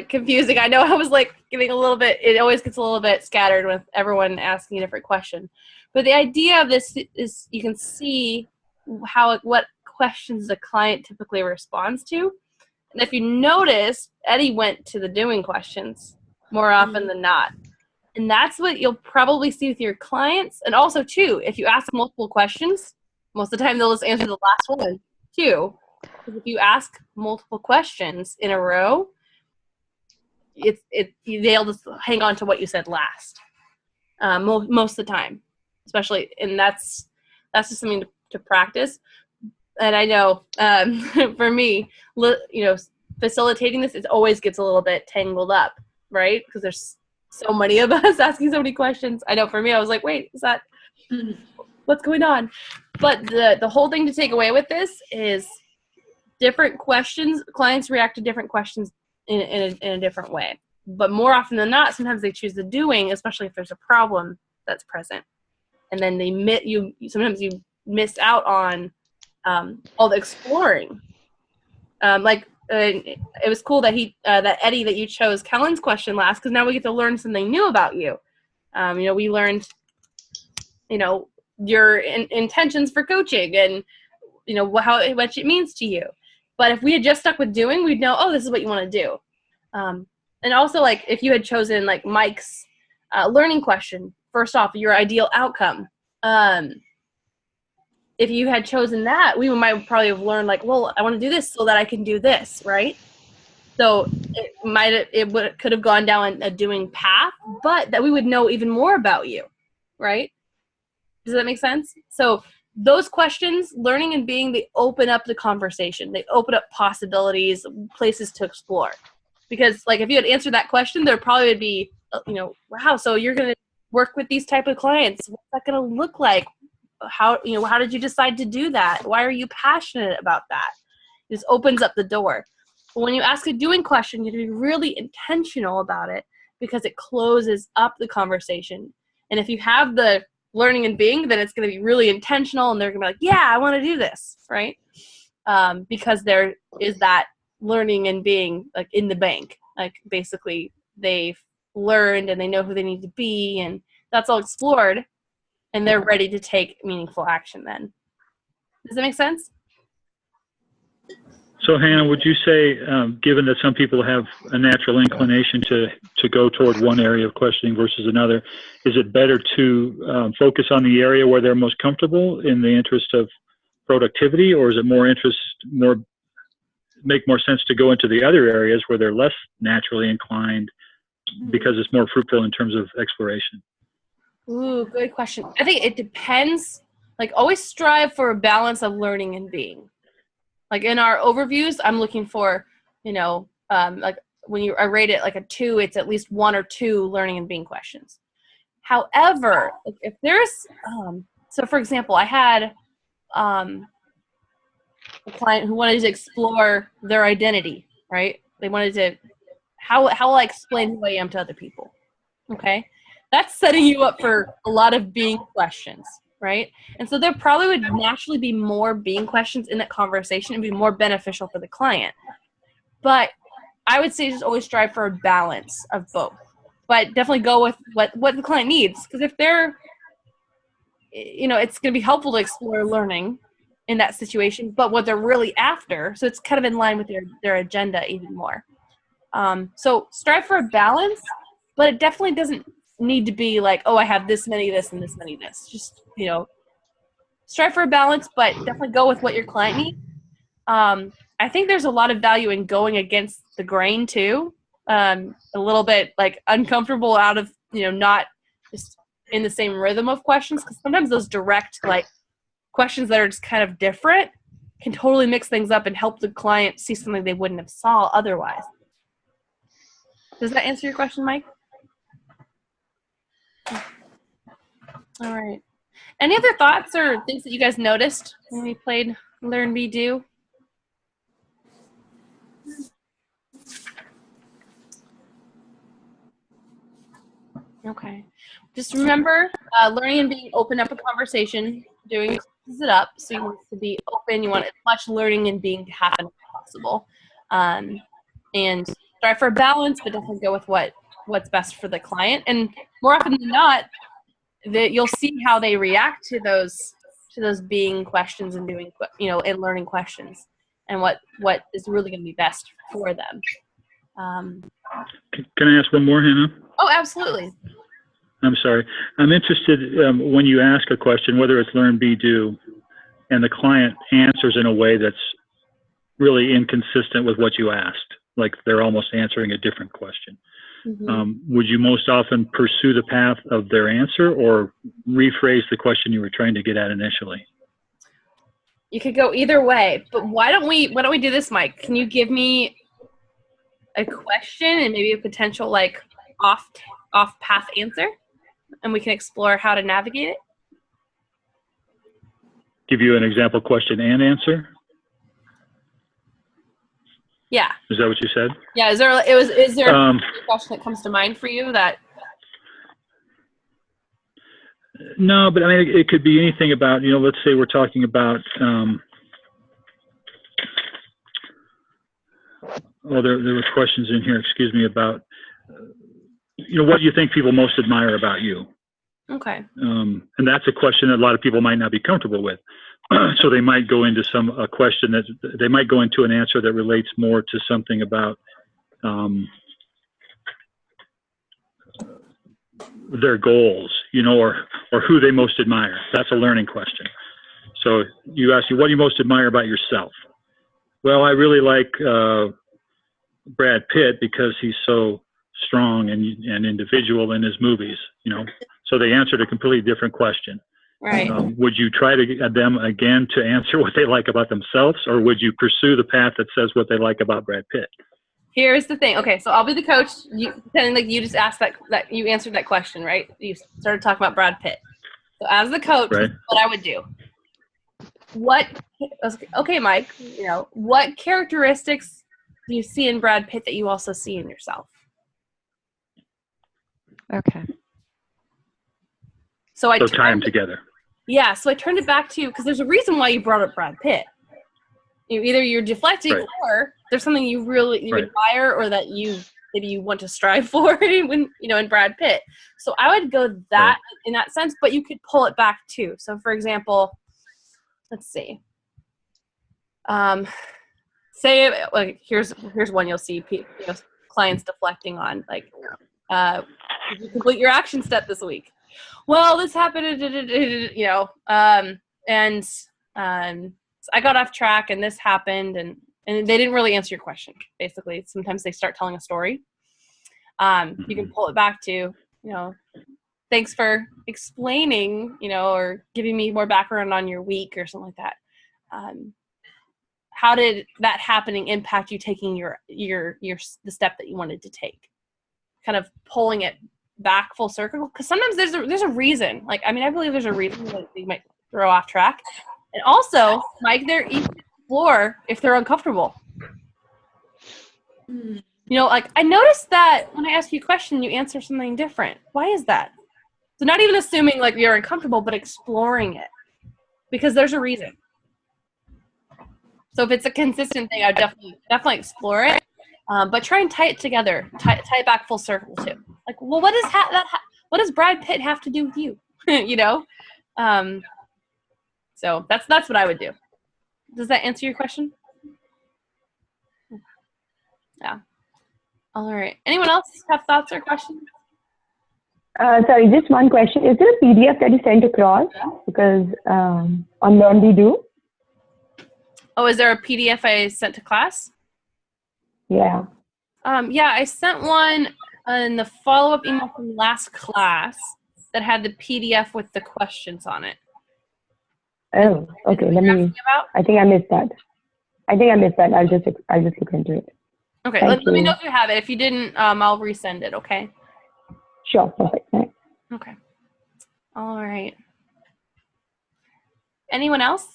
confusing. I know I was like giving a little bit, it always gets a little bit scattered with everyone asking a different question. But the idea of this is you can see what questions the client typically responds to. And if you notice, Eddie went to the doing questions more often than not. And that's what you'll probably see with your clients. And also, too, if you ask multiple questions, most of the time they'll just answer the last one, too. Because if you ask multiple questions in a row, they'll just hang on to what you said last. Most of the time, especially, and that's just something to practice. And I know for me, facilitating this, it always gets a little bit tangled up, right? Because there's so many of us asking so many questions. I know for me, I was like, wait, is that what's going on? But the whole thing to take away with this is different questions. Clients react to different questions in a different way. But more often than not, sometimes they choose the doing, especially if there's a problem that's present. And then sometimes you miss out on all the exploring. It was cool that that Eddie, that you chose Kellen's question last, because now we get to learn something new about you. We learned, your intentions for coaching and, how much it means to you. But if we had just stuck with doing, we'd know, oh, this is what you want to do. And also, like, if you had chosen like Mike's learning question, first off, your ideal outcome. If you had chosen that, we might probably have learned, like, well, I want to do this so that I can do this, right? So it could have gone down a doing path, but that we would know even more about you, right? Does that make sense? So those questions, learning and being, they open up the conversation. They open up possibilities, places to explore. Because, like, if you had answered that question, there probably would be, wow, so you're going to work with these type of clients. What's that going to look like? How did you decide to do that? Why are you passionate about that? It just opens up the door. But when you ask a doing question, you have to be really intentional about it, because it closes up the conversation. And if you have the learning and being, then it's going to be really intentional, and they're going to be like, yeah, I want to do this, right? Because there is that learning and being, like, in the bank. Like, basically, they've learned and they know who they need to be and that's all explored and they're ready to take meaningful action then. Does that make sense? So Hannah, would you say, given that some people have a natural inclination to go toward one area of questioning versus another, is it better to focus on the area where they're most comfortable in the interest of productivity, or is it make more sense to go into the other areas where they're less naturally inclined because it's more fruitful in terms of exploration? Ooh, good question. I think it depends. Like, always strive for a balance of learning and being. Like in our overviews, I'm looking for, like when I rate it like a 2, it's at least 1 or 2 learning and being questions. However, if there's, so for example, I had a client who wanted to explore their identity, right? They wanted to, how will I explain who I am to other people? Okay. That's setting you up for a lot of being questions, right? And so there probably would naturally be more being questions in that conversation and be more beneficial for the client. But I would say just always strive for a balance of both. But definitely go with what the client needs. Because if they're, it's going to be helpful to explore learning in that situation, but what they're really after, so it's kind of in line with their agenda even more. So strive for a balance, but it definitely doesn't need to be like, oh, I have this many this and this many this. Just, strive for a balance, but definitely go with what your client needs. I think there's a lot of value in going against the grain too. A little bit like uncomfortable out of, not just in the same rhythm of questions. Because sometimes those direct like questions that are just kind of different can totally mix things up and help the client see something they wouldn't have saw otherwise. Does that answer your question, Mike? All right. Any other thoughts or things that you guys noticed when we played Learn, Be, Do? Okay. Just remember, learning and being open up a conversation, doing it up. So you want to be open. You want as much learning and being to happen as possible. And strive for a balance, but definitely go with what's best for the client. And more often than not, that you'll see how they react to those being questions and doing, and learning questions, and what is really going to be best for them. Can I ask one more, Hannah? Oh, absolutely. I'm sorry. I'm interested when you ask a question, whether it's learn, be, do, and the client answers in a way that's really inconsistent with what you asked, like they're almost answering a different question. Mm-hmm. Would you most often pursue the path of their answer or rephrase the question you were trying to get at initially? You could go either way, but why don't we do this, Mike? Can you give me a question and maybe a potential like off path answer, and we can explore how to navigate it? Give you an example question and answer? Yeah. Is that what you said? Yeah. Is there a question that comes to mind for you that? No, but I mean, it could be anything about, let's say we're talking about, there were questions in here, excuse me, about, what do you think people most admire about you? Okay. And that's a question that a lot of people might not be comfortable with. So they might go into a question that they might go into an answer that relates more to something about their goals, or who they most admire. That's a learning question. So you ask, what do you most admire about yourself? Well, I really like Brad Pitt because he's so strong and individual in his movies, So they answered a completely different question. Right. Would you try to get them again to answer what they like about themselves, or would you pursue the path that says what they like about Brad Pitt? Here's the thing. Okay, so I'll be the coach. You pretending like you just asked that you answered that question, right? You started talking about Brad Pitt. So as the coach, right. What I would do. Okay, Mike, what characteristics do you see in Brad Pitt that you also see in yourself? Okay. So tie them together. Yeah, so I turned it back to you because there's a reason why you brought up Brad Pitt. Either you're deflecting, right. Or there's something you right. admire or that you maybe you want to strive for when, in Brad Pitt. So I would go that in that sense, but you could pull it back too. So for example, let's see. Say like here's one you'll see clients deflecting on, like, did you complete your action step this week? Well, this happened, and I got off track and this happened, and they didn't really answer your question. Basically, sometimes they start telling a story. You can pull it back to, thanks for explaining, or giving me more background on your week or something like that. How did that happening impact you taking the step that you wanted to take? Kind of pulling it back full circle, because sometimes there's a reason. Like, I believe there's a reason that they might throw off track, and also, Mike, they're easy to explore if they're uncomfortable. Like, I noticed that when I ask you a question, you answer something different. Why is that? So not even assuming like you're uncomfortable, but exploring it, because there's a reason. So if it's a consistent thing, I'd definitely explore it, but try and tie it together, tie it back full circle too. Like, well, what does Brad Pitt have to do with you? So that's what I would do. Does that answer your question? Yeah. All right. Anyone else have thoughts or questions? Sorry, just one question. Is there a PDF that you sent across? Because on LearnBeDo? Oh, is there a PDF I sent to class? Yeah. Yeah, I sent one in the follow-up email from last class that had the PDF with the questions on it. Oh, okay. I think I missed that. I'll just look into it. Okay, let me know if you have it. If you didn't, I'll resend it, okay? Sure, perfect. Thanks. Okay. All right. Anyone else?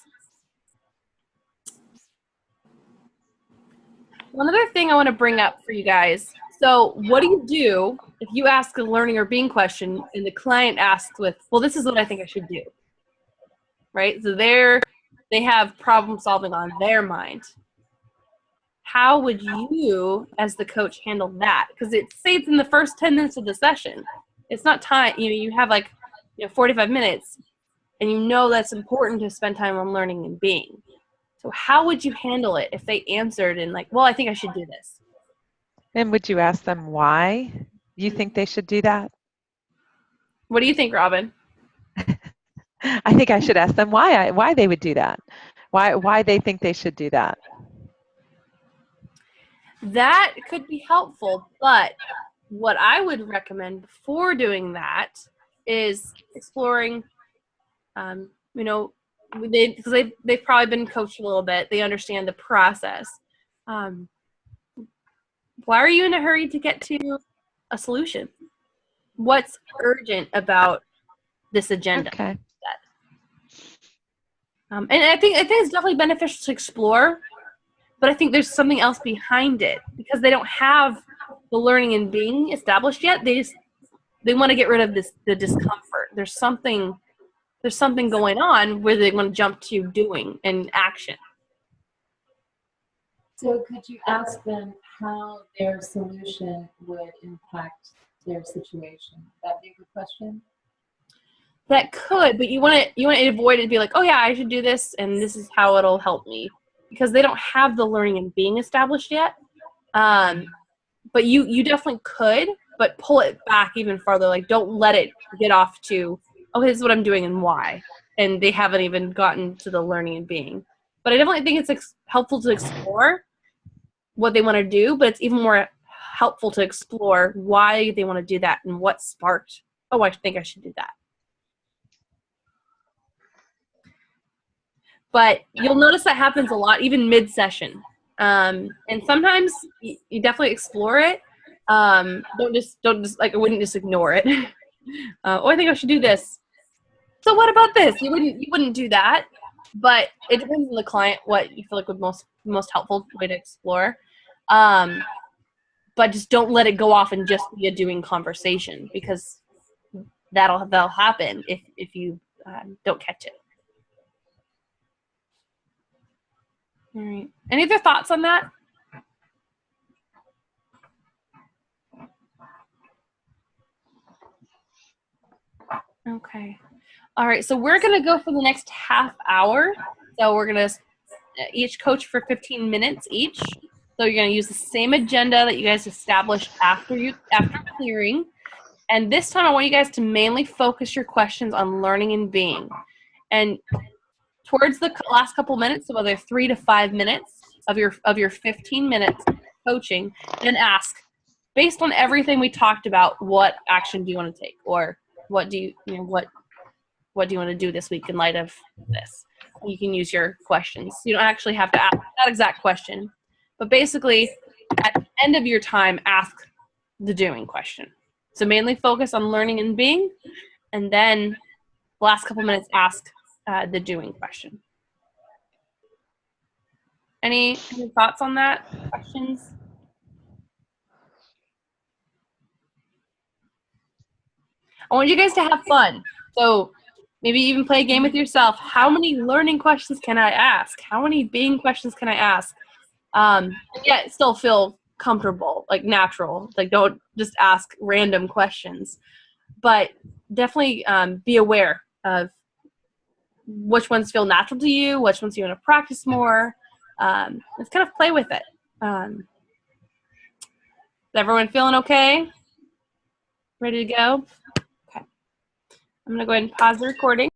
One other thing I want to bring up for you guys. So what do you do if you ask a learning or being question and the client asks with, well, this is what I think I should do, right? So they have problem solving on their mind. How would you, as the coach, handle that? Because say it's in the first 10 minutes of the session. It's not time, you have 45 minutes, and that's important to spend time on learning and being. So how would you handle it if they answered and well, I think I should do this? And would you ask them why you think they should do that? What do you think, Robin? I think I should ask them why they would do that. Why they think they should do that. That could be helpful, but what I would recommend before doing that is exploring, because they've probably been coached a little bit. They understand the process. Why are you in a hurry to get to a solution? What's urgent about this agenda? Okay. And I think it's definitely beneficial to explore, but I think there's something else behind it because they don't have the learning and being established yet. They want to get rid of the discomfort. There's something going on where they want to jump to doing and action. So could you ask them how their solution would impact their situation? Would that be a good question? That could, but you want to avoid it and be like, oh yeah, I should do this, and this is how it'll help me, because they don't have the learning and being established yet. But you definitely could, but pull it back even farther. Like, don't let it get off to, okay, this is what I'm doing and why, and they haven't even gotten to the learning and being. But I definitely think it's helpful to explore what they want to do, but it's even more helpful to explore why they want to do that and what sparked, oh, I think I should do that. But you'll notice that happens a lot, even mid-session. And sometimes you definitely explore it. Don't just I wouldn't just ignore it. Oh, I think I should do this. So what about this? You wouldn't do that. But it depends on the client what you feel like would most helpful way to explore. But just don't let it go off and just be a doing conversation, because that'll happen if you don't catch it. All right. Any other thoughts on that? Okay. All right. So we're going to go for the next half hour. So we're going to each coach for 15 minutes each. So you're going to use the same agenda that you guys established after clearing. And this time I want you guys to mainly focus your questions on learning and being. And towards the last couple minutes, so whether 3 to 5 minutes of your 15 minutes coaching, then ask, based on everything we talked about, what action do you want to take, or what do you want to do this week in light of this? You can use your questions. You don't actually have to ask that exact question, but basically at the end of your time, ask the doing question. So mainly focus on learning and being, and then the last couple minutes ask the doing question. Any thoughts on that? Questions? I want you guys to have fun. So maybe even play a game with yourself. How many learning questions can I ask? How many being questions can I ask? Yet still feel comfortable, like natural. Like don't just ask random questions. But definitely be aware of which ones feel natural to you, which ones you want to practice more. Let's kind of play with it. Is everyone feeling okay? Ready to go? Okay. I'm going to go ahead and pause the recording.